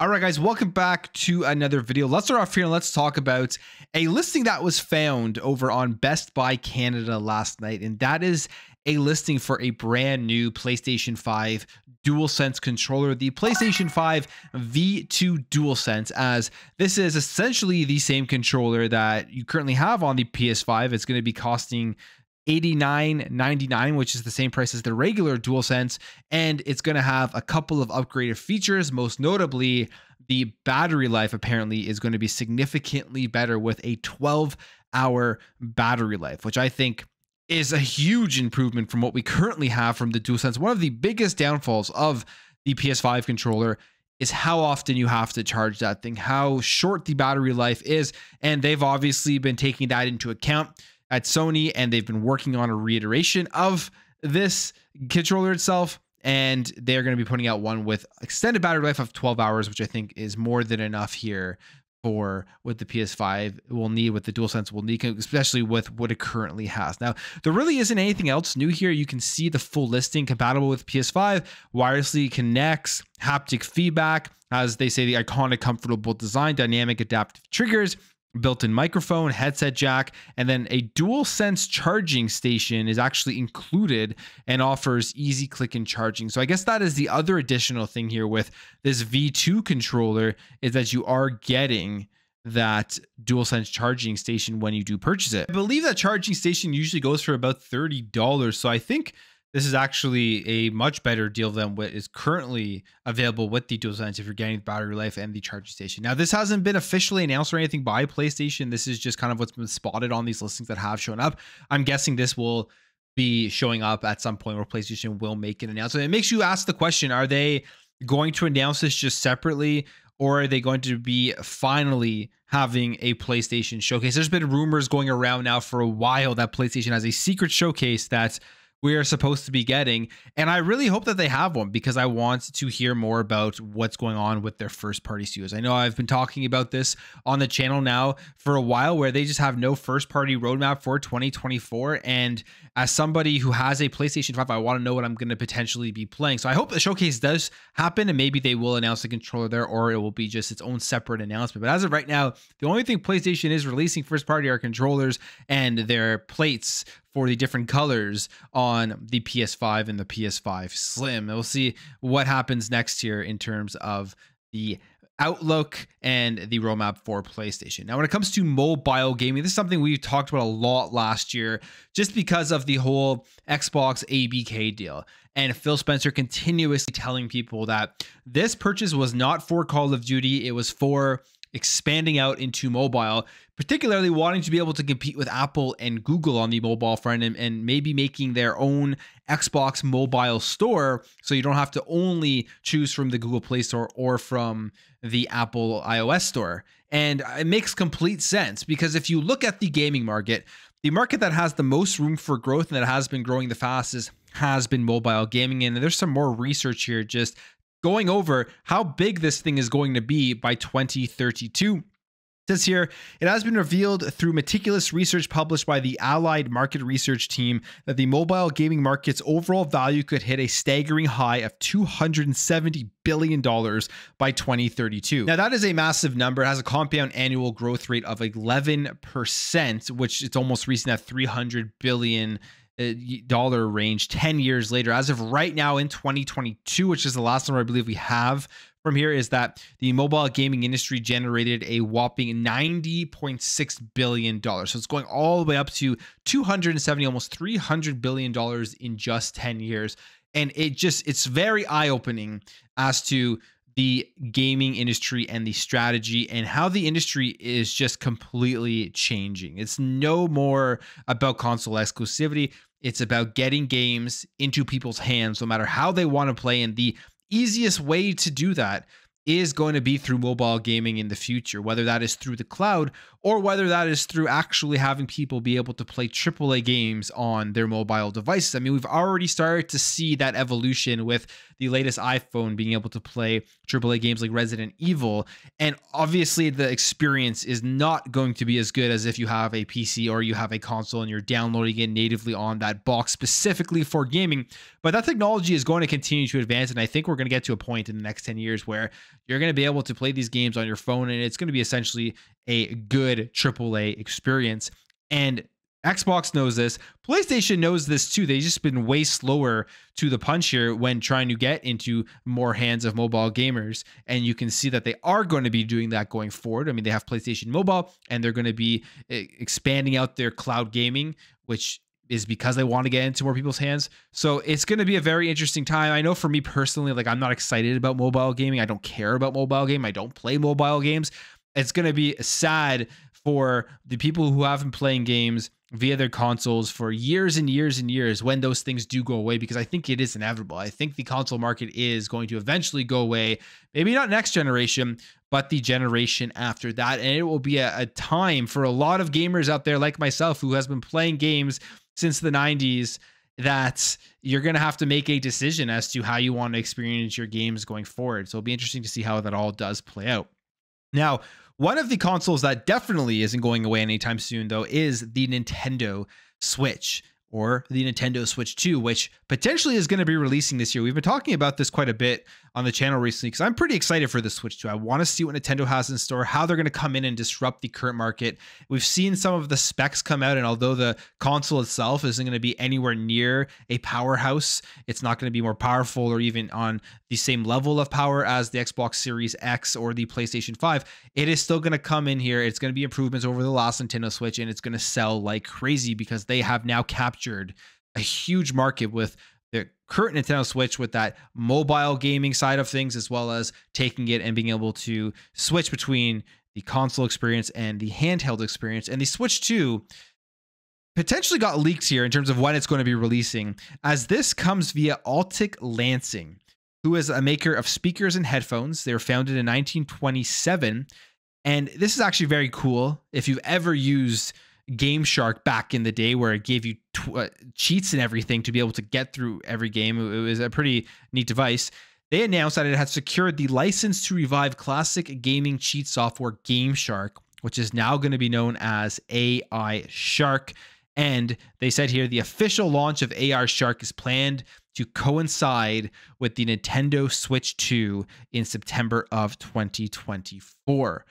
All right, guys, welcome back to another video. Let's start off here and let's talk about a listing that was found over on Best Buy Canada last night. And that is a listing for a brand new PlayStation 5 DualSense controller, the PlayStation 5 V2 DualSense, as this is essentially the same controller that you currently have on the PS5. It's going to be costing $89.99, which is the same price as the regular DualSense, and it's going to have a couple of upgraded features. Most notably, the battery life apparently is going to be significantly better with a 12-hour battery life, which I think is a huge improvement from what we currently have from the DualSense. One of the biggest downfalls of the PS5 controller is how often you have to charge that thing, how short the battery life is, and they've obviously been taking that into account at Sony, and they've been working on a reiteration of this controller itself, and they're going to be putting out one with extended battery life of 12 hours, which I think is more than enough here for what the PS5 will need, what the DualSense will need, especially with what it currently has. Now, there really isn't anything else new here. You can see the full listing, compatible with PS5, wirelessly connects, haptic feedback, as they say, the iconic, comfortable design, dynamic adaptive triggers, built-in microphone, headset jack, and then a DualSense charging station is actually included and offers easy click and charging. So I guess that is the other additional thing here with this V2 controller, is that you are getting that DualSense charging station when you do purchase it. I believe that charging station usually goes for about $30. So I think this is actually a much better deal than what is currently available with the DualSense if you're getting the battery life and the charging station. Now, this hasn't been officially announced or anything by PlayStation. This is just kind of what's been spotted on these listings that have shown up. I'm guessing this will be showing up at some point where PlayStation will make an announcement. It makes you ask the question, are they going to announce this just separately, or are they going to be finally having a PlayStation showcase? There's been rumors going around now for a while that PlayStation has a secret showcase that we are supposed to be getting, and I really hope that they have one, because I want to hear more about what's going on with their first party studios. I know I've been talking about this on the channel now for a while, where they just have no first party roadmap for 2024, and as somebody who has a PlayStation 5, I want to know what I'm going to potentially be playing. So I hope the showcase does happen, and maybe they will announce the controller there, or it will be just its own separate announcement. But as of right now, the only thing PlayStation is releasing first party are controllers and their plates for the different colors on the PS5 and the PS5 Slim. We'll see what happens next year in terms of the outlook and the roadmap for PlayStation. Now, when it comes to mobile gaming, this is something we talked about a lot last year, just because of the whole Xbox ABK deal. And Phil Spencer continuously telling people that this purchase was not for Call of Duty, it was for expanding out into mobile, particularly wanting to be able to compete with Apple and Google on the mobile front, and maybe making their own Xbox mobile store, so you don't have to only choose from the Google Play Store or from the Apple iOS store. And it makes complete sense, because if you look at the gaming market, the market that has the most room for growth and that has been growing the fastest has been mobile gaming. And there's some more research here just going over how big this thing is going to be by 2032. It says here, it has been revealed through meticulous research published by the Allied Market Research Team that the mobile gaming market's overall value could hit a staggering high of $270 billion by 2032. Now, that is a massive number. It has a compound annual growth rate of 11%, which it's almost reaching that $300 billion dollar range 10 years later. As of right now in 2022, which is the last number I believe we have from here, is that the mobile gaming industry generated a whopping $90.6 billion. So it's going all the way up to 270, almost $300 billion in just 10 years. And it's very eye-opening as to the gaming industry and the strategy and how the industry is just completely changing. It's no more about console exclusivity. It's about getting games into people's hands, no matter how they want to play. And the easiest way to do that is going to be through mobile gaming in the future, whether that is through the cloud or whether that is through actually having people be able to play AAA games on their mobile devices. I mean, we've already started to see that evolution with the latest iPhone being able to play AAA games like Resident Evil. And obviously the experience is not going to be as good as if you have a PC or you have a console and you're downloading it natively on that box specifically for gaming. But that technology is going to continue to advance. And I think we're going to get to a point in the next 10 years where you're going to be able to play these games on your phone, and it's going to be essentially a good AAA experience. And Xbox knows this. PlayStation knows this too. They've just been way slower to the punch here when trying to get into more hands of mobile gamers. And you can see that they are going to be doing that going forward. I mean, they have PlayStation Mobile, and they're going to be expanding out their cloud gaming, which is because they want to get into more people's hands. So it's going to be a very interesting time. I know for me personally, like, I'm not excited about mobile gaming. I don't care about mobile game. I don't play mobile games. It's going to be sad for the people who have been playing games via their consoles for years and years and years when those things do go away, because I think it is inevitable. I think the console market is going to eventually go away. Maybe not next generation, but the generation after that. And it will be a time for a lot of gamers out there like myself who has been playing games since the 90s, that you're going to have to make a decision as to how you want to experience your games going forward. So it'll be interesting to see how that all does play out. Now, one of the consoles that definitely isn't going away anytime soon, though, is the Nintendo Switch, or the Nintendo Switch 2, which potentially is going to be releasing this year. We've been talking about this quite a bit on the channel recently because I'm pretty excited for the Switch 2. I want to see what Nintendo has in store, how they're going to come in and disrupt the current market. We've seen some of the specs come out, and although the console itself isn't going to be anywhere near a powerhouse, it's not going to be more powerful or even on the same level of power as the Xbox Series X or the PlayStation 5, it is still going to come in here. It's going to be improvements over the last Nintendo Switch, and it's going to sell like crazy because they have now captured a huge market with the current Nintendo Switch, with that mobile gaming side of things, as well as taking it and being able to switch between the console experience and the handheld experience. And the Switch 2 potentially got leaked here in terms of when it's going to be releasing, as this comes via Altic Lansing, who is a maker of speakers and headphones. They were founded in 1927. And this is actually very cool. If you've ever used Game Shark back in the day, where it gave you cheats and everything to be able to get through every game, it was a pretty neat device. They announced that it had secured the license to revive classic gaming cheat software Game Shark, which is now going to be known as AI Shark. And they said here the official launch of AI Shark is planned to coincide with the Nintendo Switch 2 in September of 2024.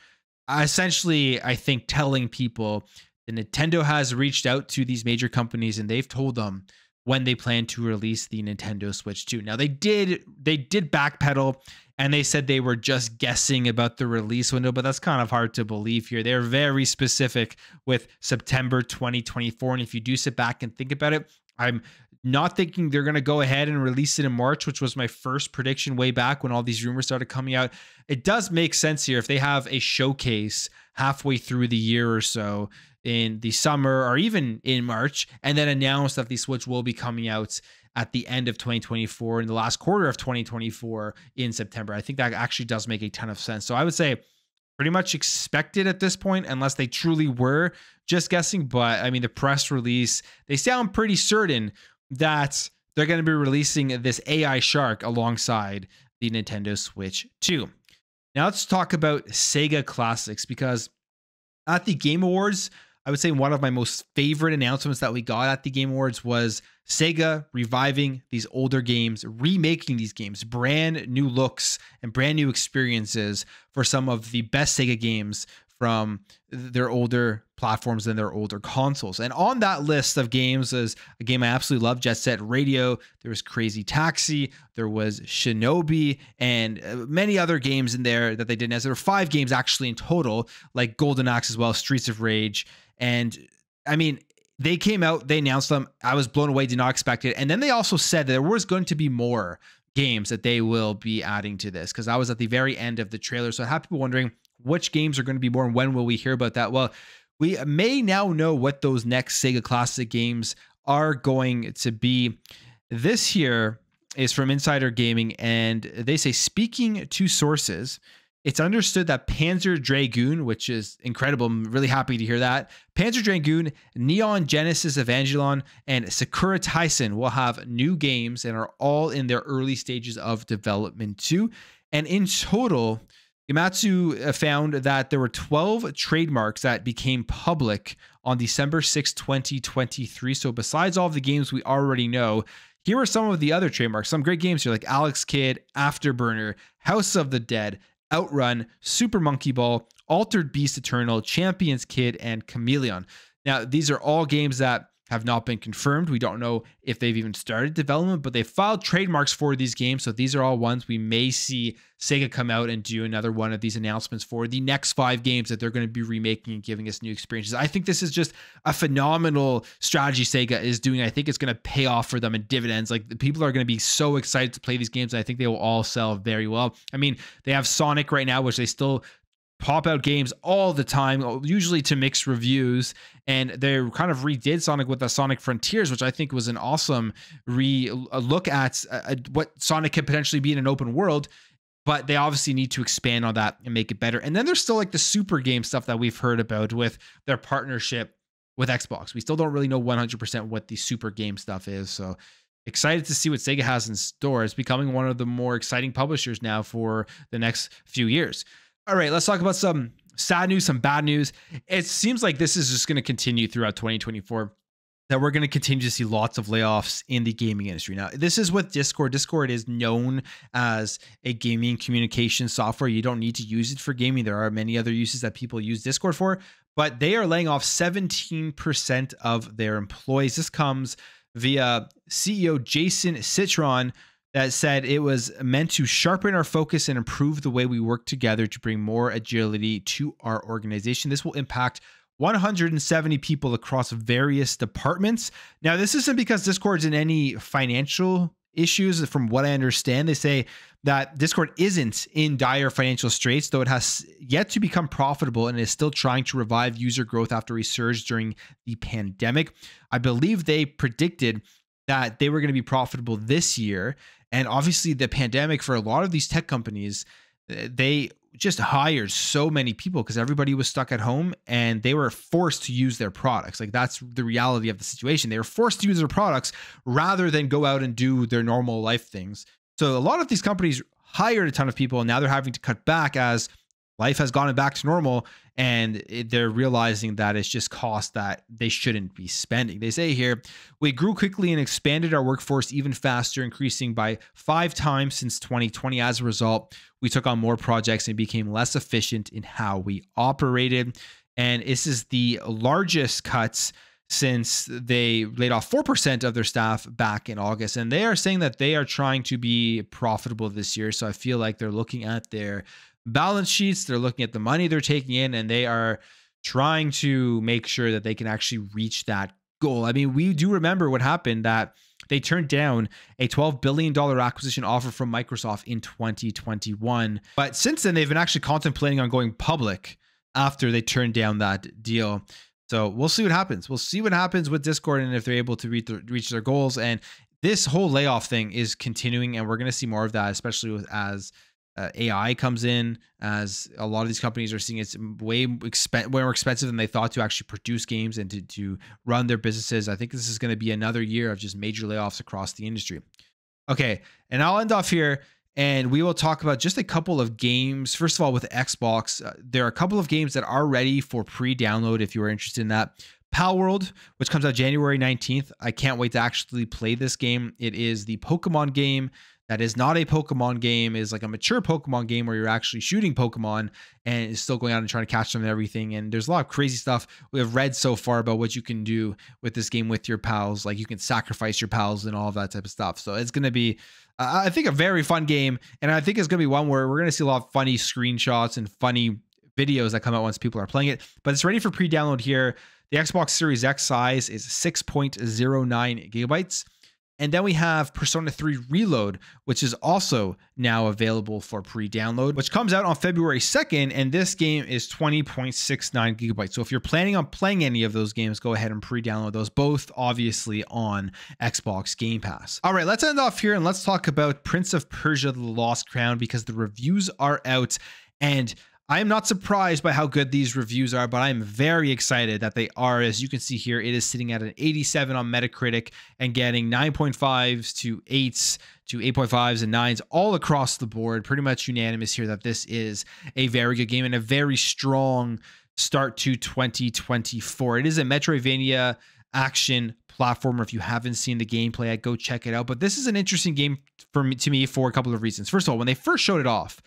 Essentially, I think telling people that Nintendo has reached out to these major companies and they've told them when they plan to release the Nintendo Switch 2. Now, they did backpedal, and they said they were just guessing about the release window, but that's kind of hard to believe here. They're very specific with September 2024. And if you do sit back and think about it, I'm not thinking they're going to go ahead and release it in March, which was my first prediction way back when all these rumors started coming out. It does make sense here if they have a showcase halfway through the year or so in the summer or even in March, and then announce that the Switch will be coming out at the end of 2024, in the last quarter of 2024 in September. I think that actually does make a ton of sense. So I would say pretty much expected at this point, unless they truly were just guessing. But I mean, the press release, they sound pretty certain that they're going to be releasing this AI Shark alongside the Nintendo Switch 2. Now let's talk about SEGA Classics, because at the Game Awards, I would say one of my most favorite announcements that we got at the Game Awards was SEGA reviving these older games, remaking these games, brand new looks and brand new experiences for some of the best SEGA games from their older platforms and their older consoles. And on that list of games is a game I absolutely love, Jet Set Radio. There was Crazy Taxi, there was Shinobi, and many other games in there that they didn't have. There were 5 games actually in total, like Golden Axe as well, Streets of Rage. And I mean, they came out, they announced them. I was blown away, did not expect it. And then they also said that there was going to be more games that they will be adding to this, because I was at the very end of the trailer. So I have people wondering which games are going to be more and when will we hear about that? Well, we may now know what those next SEGA Classic games are going to be. This here is from Insider Gaming, and they say, speaking to sources, It's understood that Panzer Dragoon, which is incredible, I'm really happy to hear that, Panzer Dragoon, Neon Genesis Evangelion, and Sakura Taisen will have new games and are all in their early stages of development too. And in total, Gematsu found that there were 12 trademarks that became public on December 6, 2023. So besides all of the games we already know, here are some of the other trademarks. Some great games here like Alex Kidd, Afterburner, House of the Dead, Outrun, Super Monkey Ball, Altered Beast Eternal, Champions Kid, and Chameleon. Now, these are all games that have not been confirmed. We don't know if they've even started development, but they filed trademarks for these games. So these are all ones we may see SEGA come out and do another one of these announcements for the next 5 games that they're going to be remaking and giving us new experiences. I think this is just a phenomenal strategy SEGA is doing. I think it's going to pay off for them in dividends. Like, the people are going to be so excited to play these games, and I think they will all sell very well. I mean, they have Sonic right now, which they still pop out games all the time, usually to mixed reviews, and they kind of redid Sonic with the Sonic Frontiers, which I think was an awesome look at what Sonic could potentially be in an open world, but they obviously need to expand on that and make it better. And then there's still like the super game stuff that we've heard about with their partnership with Xbox. We still don't really know 100% what the super game stuff is, so excited to see what SEGA has in store. It's becoming one of the more exciting publishers now for the next few years. All right, let's talk about some sad news, some bad news. It seems like this is just going to continue throughout 2024, that we're going to continue to see lots of layoffs in the gaming industry. Now, this is with Discord. Discord is known as a gaming communication software. You don't need to use it for gaming. There are many other uses that people use Discord for, but they are laying off 17% of their employees. This comes via CEO Jason Citron, that said it was meant to sharpen our focus and improve the way we work together to bring more agility to our organization. This will impact 170 people across various departments. Now, this isn't because Discord's in any financial issues. From what I understand, they say that Discord isn't in dire financial straits, though it has yet to become profitable and is still trying to revive user growth after a surge during the pandemic. I believe they predicted that they were going to be profitable this year. And obviously the pandemic for a lot of these tech companies, they just hired so many people because everybody was stuck at home and they were forced to use their products. Like, that's the reality of the situation. They were forced to use their products rather than go out and do their normal life things. So a lot of these companies hired a ton of people and now they're having to cut back as life has gone back to normal, and they're realizing that it's just costs that they shouldn't be spending. They say here, we grew quickly and expanded our workforce even faster, increasing by 5 times since 2020. As a result, we took on more projects and became less efficient in how we operated. And this is the largest cuts since they laid off 4% of their staff back in August. And they are saying that they are trying to be profitable this year. So I feel like they're looking at their balance sheets, they're looking at the money they're taking in, and they are trying to make sure that they can actually reach that goal. I mean, we do remember what happened, that they turned down a $12 billion acquisition offer from Microsoft in 2021. But since then, they've been actually contemplating on going public after they turned down that deal. So we'll see what happens. We'll see what happens with Discord and if they're able to reach their goals. And this whole layoff thing is continuing, and we're going to see more of that, especially as AI comes in, as a lot of these companies are seeing it's way more expensive than they thought to actually produce games and to run their businesses. I think this is going to be another year of just major layoffs across the industry. Okay, and I'll end off here, and we will talk about just a couple of games. First of all, with Xbox, there are a couple of games that are ready for pre-download if you are interested in that. Palworld, which comes out January 19th. I can't wait to actually play this game. It is the Pokemon game that is not a Pokemon game, is like a mature Pokemon game where you're actually shooting Pokemon and is still going out and trying to catch them and everything. And there's a lot of crazy stuff we have read so far about what you can do with this game with your pals. Like, you can sacrifice your pals and all of that type of stuff. So it's going to be, I think, a very fun game. And I think it's going to be one where we're going to see a lot of funny screenshots and funny videos that come out once people are playing it. But it's ready for pre-download here. The Xbox Series X size is 6.09 gigabytes. And then we have Persona 3 Reload, which is also now available for pre-download, which comes out on February 2nd. And this game is 20.69 gigabytes. So if you're planning on playing any of those games, go ahead and pre-download those, both obviously on Xbox Game Pass. All right, let's end off here and let's talk about Prince of Persia: The Lost Crown, because the reviews are out. And I am not surprised by how good these reviews are, but I am very excited that they are. As you can see here, it is sitting at an 87 on Metacritic and getting 9.5s to 8s to 8.5s and 9s all across the board. Pretty much unanimous here that this is a very good game and a very strong start to 2024. It is a Metroidvania action platformer. If you haven't seen the gameplay, go check it out. But this is an interesting game to me for a couple of reasons. First of all, when they first showed it off,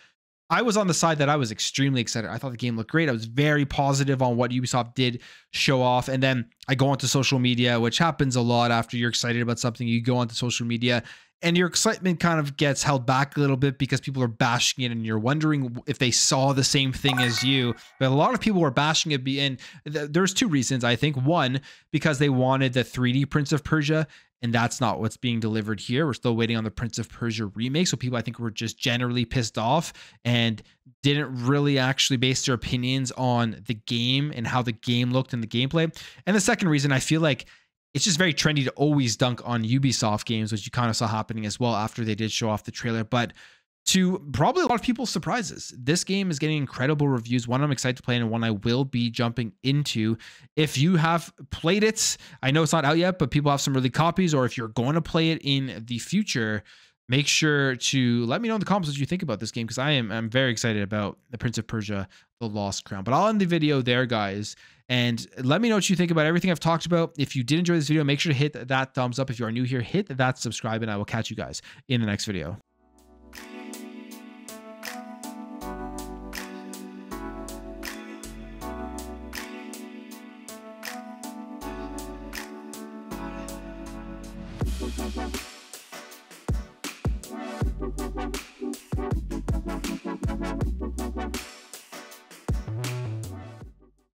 I was on the side that I was extremely excited. I thought the game looked great. I was very positive on what Ubisoft did show off. And then I go onto social media, which happens a lot after you're excited about something. You go onto social media and your excitement kind of gets held back a little bit because people are bashing it and you're wondering if they saw the same thing as you. But a lot of people were bashing it. And there's two reasons, I think. One, because they wanted the 3D Prince of Persia, and that's not what's being delivered here. We're still waiting on the Prince of Persia remake. So people, I think, were just generally pissed off and didn't really actually base their opinions on the game and how the game looked in the gameplay. And the second reason, I feel like it's just very trendy to always dunk on Ubisoft games, which you kind of saw happening as well after they did show off the trailer. But to probably a lot of people's surprises, this game is getting incredible reviews. One I'm excited to play and one I will be jumping into. If you have played it, I know it's not out yet, but people have some early copies, or if you're going to play it in the future, make sure to let me know in the comments what you think about this game, because I'm very excited about the Prince of Persia, The Lost Crown. But I'll end the video there, guys. And let me know what you think about everything I've talked about. If you did enjoy this video, make sure to hit that thumbs up. If you are new here, hit that subscribe, and I will catch you guys in the next video. We'll be right back.